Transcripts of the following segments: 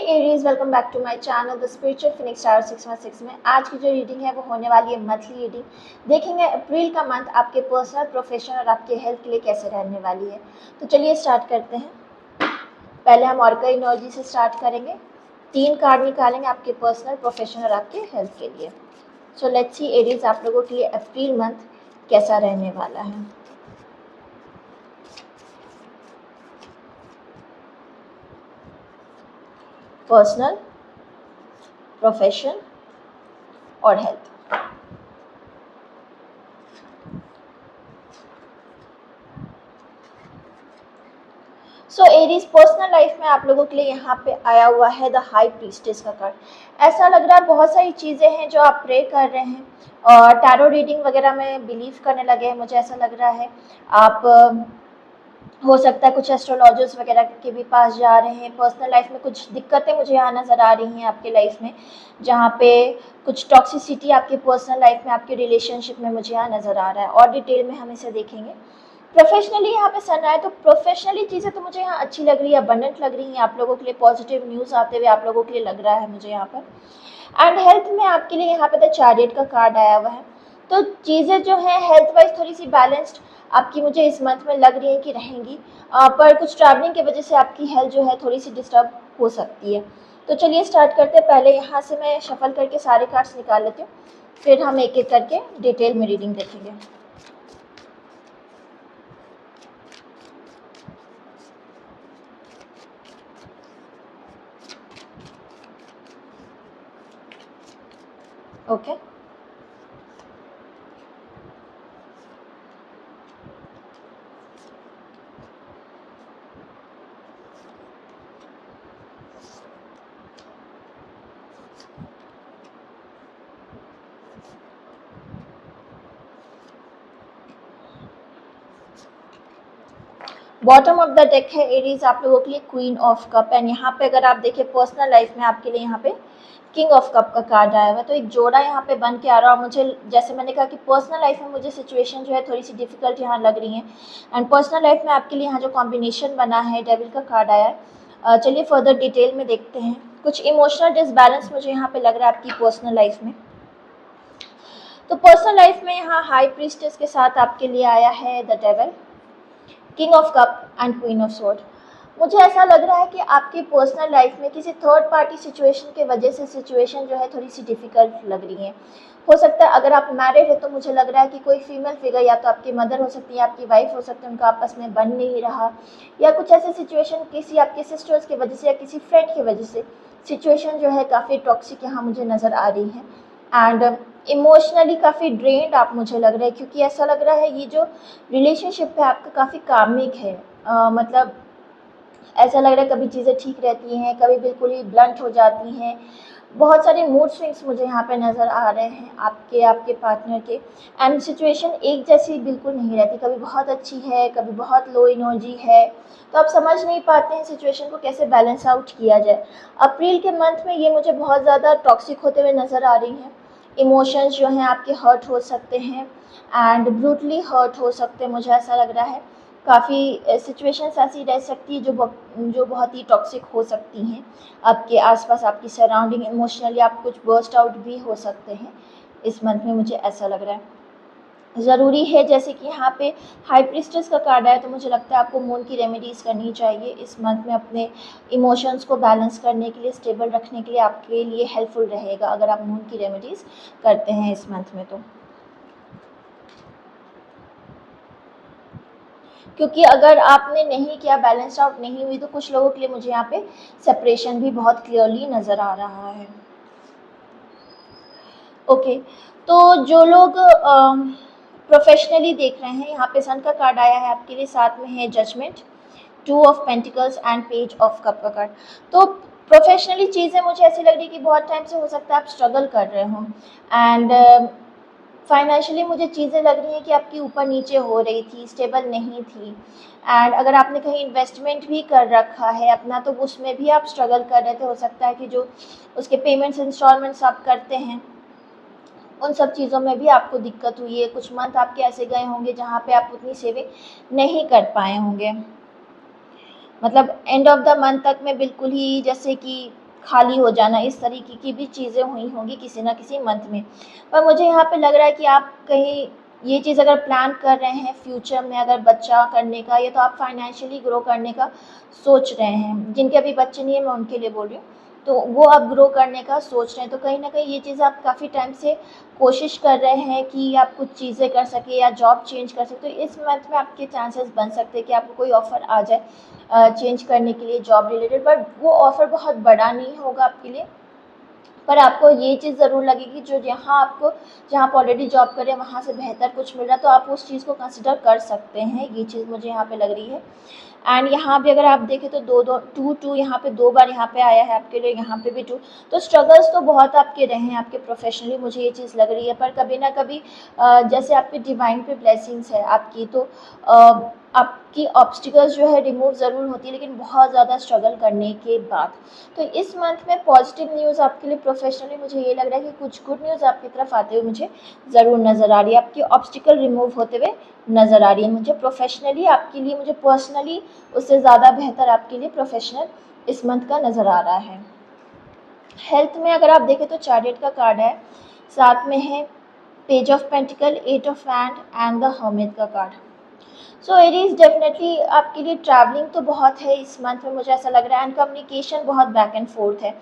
Aries, welcome back to my channel the spiritual phoenix star 616 में आज की जो रीडिंग है वो होने वाली है मंथली रीडिंग। देखेंगे अप्रैल का मंथ आपके पर्सनल, प्रोफेशनल और आपके हेल्थ के लिए कैसे रहने वाली है। तो चलिए स्टार्ट करते हैं। पहले हम ऑर्का एनर्जी से स्टार्ट करेंगे। 3 कार्ड निकालेंगे आपके पर्सनल, प्रोफेशनल और आपके हेल्थ के लिए। सो लेट्स सी एरीज आप लोगों के लिए अप्रैल मंथ कैसा रहने वाला है। पर्सनल, प्रोफेशन और हेल्थ। सो एरीज, पर्सनल लाइफ में आप लोगों के लिए यहाँ पे आया हुआ है द हाई प्रीस्टेस का कार्ड। ऐसा लग रहा है बहुत सारी चीज़ें हैं जो आप प्रे कर रहे हैं और टैरो रीडिंग वगैरह में बिलीव करने लगे हैं। मुझे ऐसा लग रहा है आप हो सकता है कुछ एस्ट्रोलॉजर्स वगैरह के भी पास जा रहे हैं। पर्सनल लाइफ में कुछ दिक्कतें मुझे यहाँ नज़र आ रही हैं आपके लाइफ में, जहाँ पे कुछ टॉक्सिसिटी आपके पर्सनल लाइफ में, आपके रिलेशनशिप में मुझे यहाँ नज़र आ रहा है। और डिटेल में हम इसे देखेंगे। प्रोफेशनली यहाँ पे सन आए तो प्रोफेशनली चीज़ें तो मुझे यहाँ अच्छी लग रही है, अबंडेंट लग रही हैं आप लोगों के लिए। पॉजिटिव न्यूज़ आते हुए आप लोगों के लिए लग रहा है मुझे यहाँ पर। एंड हेल्थ में आपके लिए यहाँ पे द चैरियट का कार्ड आया हुआ है। तो चीज़ें जो हैं हेल्थ वाइज थोड़ी सी बैलेंस्ड आपकी मुझे इस मंथ में लग रही है कि रहेंगी, पर कुछ ट्रैवलिंग की वजह से आपकी हेल्थ जो है थोड़ी सी डिस्टर्ब हो सकती है। तो चलिए स्टार्ट करते हैं। पहले यहाँ से मैं शफल करके सारे कार्ड्स निकाल लेती हूँ, फिर हम एक एक करके डिटेल में रीडिंग देखेंगे। Okay bottom of the deck है एरीज आप लोगों के लिए क्वीन ऑफ कप। एंड यहाँ पे अगर आप देखें पर्सनल लाइफ में आपके लिए यहाँ पे किंग ऑफ कप का कार्ड आया हुआ है। तो एक जोड़ा यहाँ पे बन के आ रहा है। और मुझे जैसे मैंने कहा कि पर्सनल लाइफ में मुझे सिचुएशन जो है थोड़ी सी डिफिकल्ट यहाँ लग रही है। एंड पर्सनल लाइफ में आपके लिए यहाँ जो कॉम्बिनेशन बना है, डेविल का कार्ड आया है। चलिए फर्दर डिटेल में देखते हैं। कुछ इमोशनल डिसबैलेंस मुझे यहाँ पे लग रहा है आपकी पर्सनल लाइफ में। तो पर्सनल लाइफ में यहाँ हाई प्रीस्टेस के साथ आपके लिए आया है the devil, king of cup and queen of sword. मुझे ऐसा लग रहा है कि आपकी पर्सनल लाइफ में किसी थर्ड पार्टी सिचुएशन की वजह से सिचुएशन जो है थोड़ी सी डिफिकल्ट लग रही है। हो सकता है अगर आप मैरिड है तो मुझे लग रहा है कि कोई फीमेल फिगर, या तो आपकी मदर हो सकती है, आपकी वाइफ हो सकती है, उनका आपस में बन नहीं रहा, या कुछ ऐसे सिचुएशन किसी आपके सिस्टर्स की वजह से या किसी फ्रेंड की वजह से सिचुएशन जो है काफ़ी टॉक्सिक यहाँ मुझे नज़र आ रही है। एंड इमोशनली काफ़ी ड्रेन्ड आप मुझे लग रहे हैं, क्योंकि ऐसा लग रहा है ये जो रिलेशनशिप है आपका काफ़ी कामिक है। मतलब ऐसा लग रहा है कभी चीज़ें ठीक रहती हैं, कभी बिल्कुल ही ब्लंट हो जाती हैं। बहुत सारे मूड स्विंग्स मुझे यहाँ पे नज़र आ रहे हैं आपके पार्टनर के। एंड सिचुएशन एक जैसी बिल्कुल नहीं रहती, कभी बहुत अच्छी है, कभी बहुत लो एनर्जी है। तो आप समझ नहीं पाते हैं सिचुएशन को कैसे बैलेंस आउट किया जाए। अप्रैल के मंथ में ये मुझे बहुत ज़्यादा टॉक्सिक होते हुए नज़र आ रही हैं। इमोशंस जो हैं आपके हर्ट हो सकते हैं एंड ब्रूटली हर्ट हो सकते हैं। मुझे ऐसा लग रहा है काफ़ी सिचुएशंस ऐसी रह सकती है जो बहुत ही टॉक्सिक हो सकती हैं आपके आसपास, आपकी सराउंडिंग। इमोशनली आप कुछ बर्स्ट आउट भी हो सकते हैं इस मंथ में, मुझे ऐसा लग रहा है। ज़रूरी है, जैसे कि यहाँ पे हाई प्रीस्टेस का कार्ड आया, तो मुझे लगता है आपको मून की रेमेडीज़ करनी चाहिए इस मंथ में। अपने इमोशंस को बैलेंस करने के लिए, स्टेबल रखने के लिए आपके लिए हेल्पफुल रहेगा अगर आप मून की रेमेडीज़ करते हैं इस मंथ में। तो क्योंकि अगर आपने नहीं किया, बैलेंस आउट नहीं हुई, तो कुछ लोगों के लिए मुझे यहाँ पे सेपरेशन भी बहुत क्लियरली नज़र आ रहा है। ओके, तो जो लोग प्रोफेशनली देख रहे हैं, यहाँ पे सन का कार्ड आया है आपके लिए, साथ में है judgement, 2 of pentacles and page of cup का कार्ड। तो प्रोफेशनली चीज़ें मुझे ऐसी लग रही कि बहुत टाइम से हो सकता है आप स्ट्रगल कर रहे हो। एंड फाइनेंशियली मुझे चीज़ें लग रही हैं कि आपकी ऊपर नीचे हो रही थी, स्टेबल नहीं थी। एंड अगर आपने कहीं इन्वेस्टमेंट भी कर रखा है अपना, तो उसमें भी आप स्ट्रगल कर रहे थे। हो सकता है कि जो उसके पेमेंट्स, इंस्टॉलमेंट्स आप करते हैं, उन सब चीज़ों में भी आपको दिक्कत हुई है। कुछ मंथ आपके ऐसे गए होंगे जहाँ पे आप उतनी सेविंग नहीं कर पाए होंगे। मतलब एंड ऑफ द मंथ तक में बिल्कुल ही जैसे कि खाली हो जाना, इस तरीके की भी चीज़ें हुई होंगी किसी ना किसी मंथ में। पर मुझे यहाँ पे लग रहा है कि आप कहीं ये चीज़ अगर प्लान कर रहे हैं फ्यूचर में अगर बच्चा करने का, या तो आप फाइनेंशियली ग्रो करने का सोच रहे हैं, जिनके अभी बच्चे नहीं है मैं उनके लिए बोल रही हूँ, तो वो आप ग्रो करने का सोच रहे हैं, तो कहीं ना कहीं ये चीज़ आप काफ़ी टाइम से कोशिश कर रहे हैं कि आप कुछ चीज़ें कर सके या जॉब चेंज कर सकते, तो इस मंथ में आपके चांसेस बन सकते हैं कि आपको कोई ऑफ़र आ जाए चेंज करने के लिए जॉब रिलेटेड, बट वो ऑफ़र बहुत बड़ा नहीं होगा आपके लिए, पर आपको ये चीज़ ज़रूर लगेगी जो जहाँ आप ऑलरेडी जॉब कर रहे हैं वहाँ से बेहतर कुछ मिल रहा है, तो आप उस चीज़ को कंसिडर कर सकते हैं। ये चीज़ मुझे यहाँ पे लग रही है। एंड यहाँ भी अगर आप देखें तो टू यहाँ पे 2 बार यहाँ पे आया है आपके लिए, यहाँ पे भी 2, तो स्ट्रगल्स तो बहुत आपके रहे हैं आपके प्रोफेशनली, मुझे ये चीज़ लग रही है, पर कभी ना कभी जैसे आपके डिवाइन पे ब्लेसिंग्स है आपकी, तो आपकी ऑब्स्टिकल्स जो है रिमूव ज़रूर होती है, लेकिन बहुत ज़्यादा स्ट्रगल करने के बाद। तो इस मंथ में पॉजिटिव न्यूज़ आपके लिए प्रोफेशनली मुझे ये लग रहा है कि कुछ गुड न्यूज़ आपकी तरफ आते हुए मुझे ज़रूर नज़र आ रही है, आपकी ऑब्स्टिकल रिमूव होते हुए नज़र आ रही है मुझे प्रोफेशनली, आपके लिए मुझे पर्सनली उससे ज़्यादा बेहतर आपके लिए प्रोफेशनल इस मंथ का नज़र आ रहा है। हेल्थ में अगर आप देखें तो चैरियट का कार्ड है, साथ में है page of pentacle, 8 of hand and the hermit का कार्ड। सो एरीज डेफिनेटली आपके लिए ट्रैवलिंग तो बहुत है इस मंथ में, मुझे ऐसा लग रहा है, एंड कम्युनिकेशन बहुत बैक एंड फोर्थ है,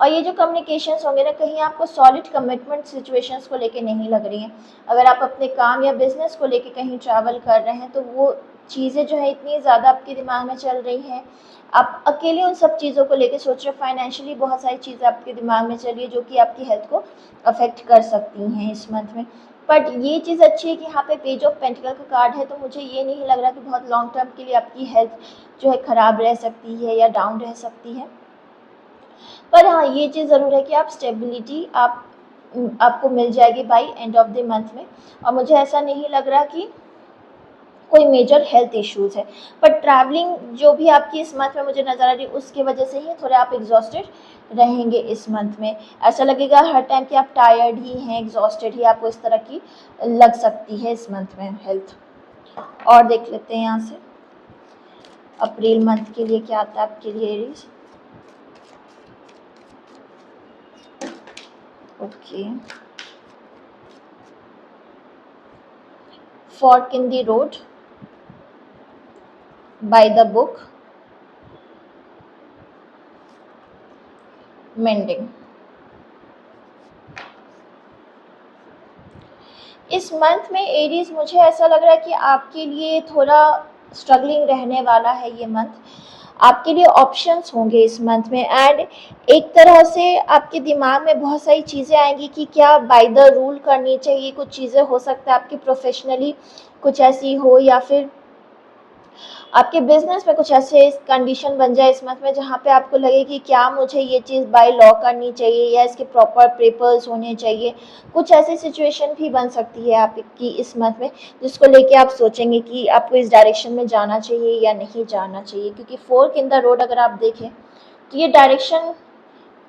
और ये जो कम्युनिकेशंस होंगे ना, कहीं आपको सॉलिड कमिटमेंट सिचुएशंस को लेके नहीं लग रही हैं। अगर आप अपने काम या बिजनेस को लेके कहीं ट्रैवल कर रहे हैं तो वो चीज़ें जो है इतनी ज़्यादा आपके दिमाग में चल रही हैं, आप अकेले उन सब चीज़ों को लेके सोच रहे हो, फाइनेंशियली बहुत सारी चीज़ें आपके दिमाग में चल रही है जो कि आपकी हेल्थ को अफेक्ट कर सकती हैं इस मंथ में। बट ये चीज़ अच्छी है कि यहाँ पे पेज ऑफ पेंटिकल का कार्ड है, तो मुझे ये नहीं लग रहा कि बहुत लॉन्ग टर्म के लिए आपकी हेल्थ जो है ख़राब रह सकती है या डाउन रह सकती है। पर हाँ, ये चीज़ ज़रूर है कि आप स्टेबिलिटी आपको मिल जाएगी by end of the month में, और मुझे ऐसा नहीं लग रहा कि कोई मेजर हेल्थ इश्यूज़ है। पर ट्रैवलिंग जो भी आपकी इस मंथ में मुझे नज़र आ रही है उसकी वजह से ही थोड़े आप एग्जॉस्टेड रहेंगे इस मंथ में। ऐसा लगेगा हर टाइम कि आप टायर्ड ही हैं, एग्जॉस्टेड ही आपको इस तरह की लग सकती है इस मंथ में हेल्थ। और देख लेते हैं यहाँ से अप्रैल मंथ के लिए क्या आता है आपके लिए Aries. Okay, fork in the road, by the book, mending। इस मंथ में एरीज मुझे ऐसा लग रहा है कि आपके लिए थोड़ा स्ट्रगलिंग रहने वाला है ये मंथ। आपके लिए ऑप्शंस होंगे इस मंथ में, एंड एक तरह से आपके दिमाग में बहुत सारी चीज़ें आएंगी कि क्या बाय द रूल करनी चाहिए, कुछ चीज़ें हो सकता है आपकी प्रोफेशनली कुछ ऐसी हो, या फिर आपके बिजनेस में कुछ ऐसे कंडीशन बन जाए इस मंथ में जहाँ पे आपको लगे कि क्या मुझे ये चीज़ बाय लॉ करनी चाहिए या इसके प्रॉपर पेपर्स होने चाहिए। कुछ ऐसी सिचुएशन भी बन सकती है आपकी इस मंथ में जिसको लेके आप सोचेंगे कि आपको इस डायरेक्शन में जाना चाहिए या नहीं जाना चाहिए, क्योंकि फोर्क इन द रोड अगर आप देखें तो ये डायरेक्शन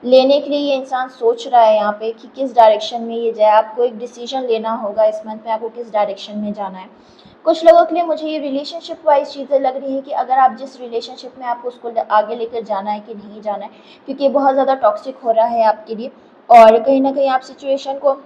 लेने के लिए ये इंसान सोच रहा है यहाँ पे कि किस डायरेक्शन में ये जाए। आपको एक डिसीजन लेना होगा इस मंथ में, आपको किस डायरेक्शन में जाना है। कुछ लोगों के लिए मुझे ये रिलेशनशिप वाइज चीज़ें लग रही हैं कि अगर आप जिस रिलेशनशिप में आपको उसको आगे लेकर जाना है कि नहीं जाना है, क्योंकि ये बहुत ज़्यादा टॉक्सिक हो रहा है आपके लिए, और कहीं ना कहीं आप सिचुएशन को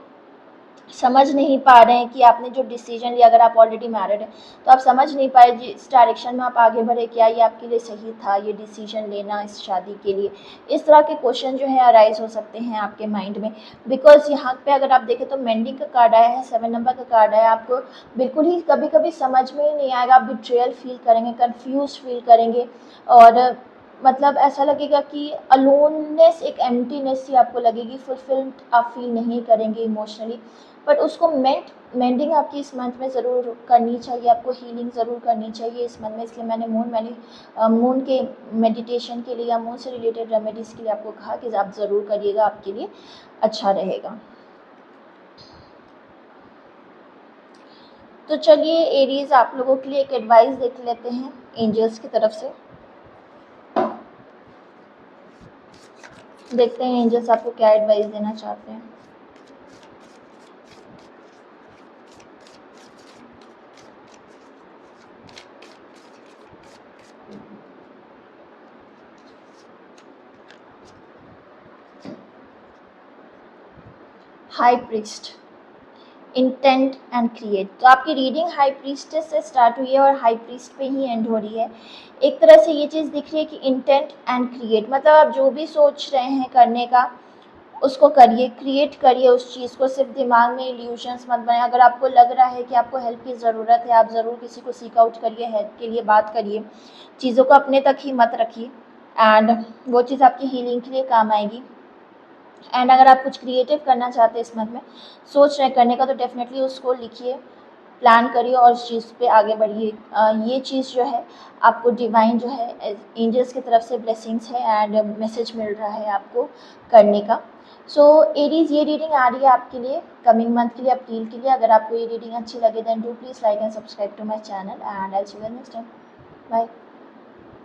समझ नहीं पा रहे हैं कि आपने जो डिसीजन लिया, अगर आप ऑलरेडी मैरिड हैं तो आप समझ नहीं पाए जिस डायरेक्शन में आप आगे बढ़े क्या ये आपके लिए सही था, ये डिसीजन लेना इस शादी के लिए। इस तरह के क्वेश्चन जो है अराइज हो सकते हैं आपके माइंड में, बिकॉज यहाँ पे अगर आप देखें तो मेंडिंग का कार्ड आया है, 7 नंबर का कार्ड आया है। आपको बिल्कुल ही कभी कभी समझ में ही नहीं आएगा, आप बिट्रेयल फील करेंगे, कन्फ्यूज फील करेंगे, और मतलब ऐसा लगेगा कि अलोननेस, एक एम्प्टीनेस ही आपको लगेगी, फुलफिल्ड आप फील नहीं करेंगे इमोशनली। बट उसको मेंडिंग आपकी इस मंथ में ज़रूर करनी चाहिए, आपको हीलिंग ज़रूर करनी चाहिए इस मंथ में। इसलिए मैंने मून के मेडिटेशन के लिए या मून से रिलेटेड रेमेडीज़ के लिए आपको कहा कि आप ज़रूर करिएगा, आपके लिए अच्छा रहेगा। तो चलिए एरीज आप लोगों के लिए एक एडवाइस देख लेते हैं एंजल्स की तरफ से। देखते हैं एंजल्स आपको क्या एडवाइस देना चाहते हैं। High priest, intent and create. तो आपकी रीडिंग हाई प्रीस्टेस से स्टार्ट हुई है और हाई प्रीस्ट पे ही एंड हो रही है। एक तरह से ये चीज़ दिख रही है कि इंटेंट एंड क्रिएट, मतलब आप जो भी सोच रहे हैं करने का उसको करिए, क्रिएट करिए उस चीज़ को, सिर्फ दिमाग में इल्यूशंस मत बनाए। अगर आपको लग रहा है कि आपको हेल्प की ज़रूरत है, आप ज़रूर किसी को सीक आउट करिए, हेल्प के लिए बात करिए, चीज़ों को अपने तक ही मत रखिए एंड वो चीज़ आपकी हीलिंग के लिए काम आएगी। एंड अगर आप कुछ क्रिएटिव करना चाहते हैं इस मंथ में, सोच रहे करने का, तो डेफिनेटली उसको लिखिए, प्लान करिए और उस चीज़ पे आगे बढ़िए। ये चीज़ जो है आपको डिवाइन जो है एंजल्स की तरफ से ब्लेसिंग्स है एंड मैसेज मिल रहा है आपको करने का। सो एरीज, ये रीडिंग आ रही है आपके लिए कमिंग मंथ के लिए, अप्रैल के लिए। अगर आपको ये रीडिंग अच्छी लगे then do please like and subscribe to my channel and I see you next time. Bye.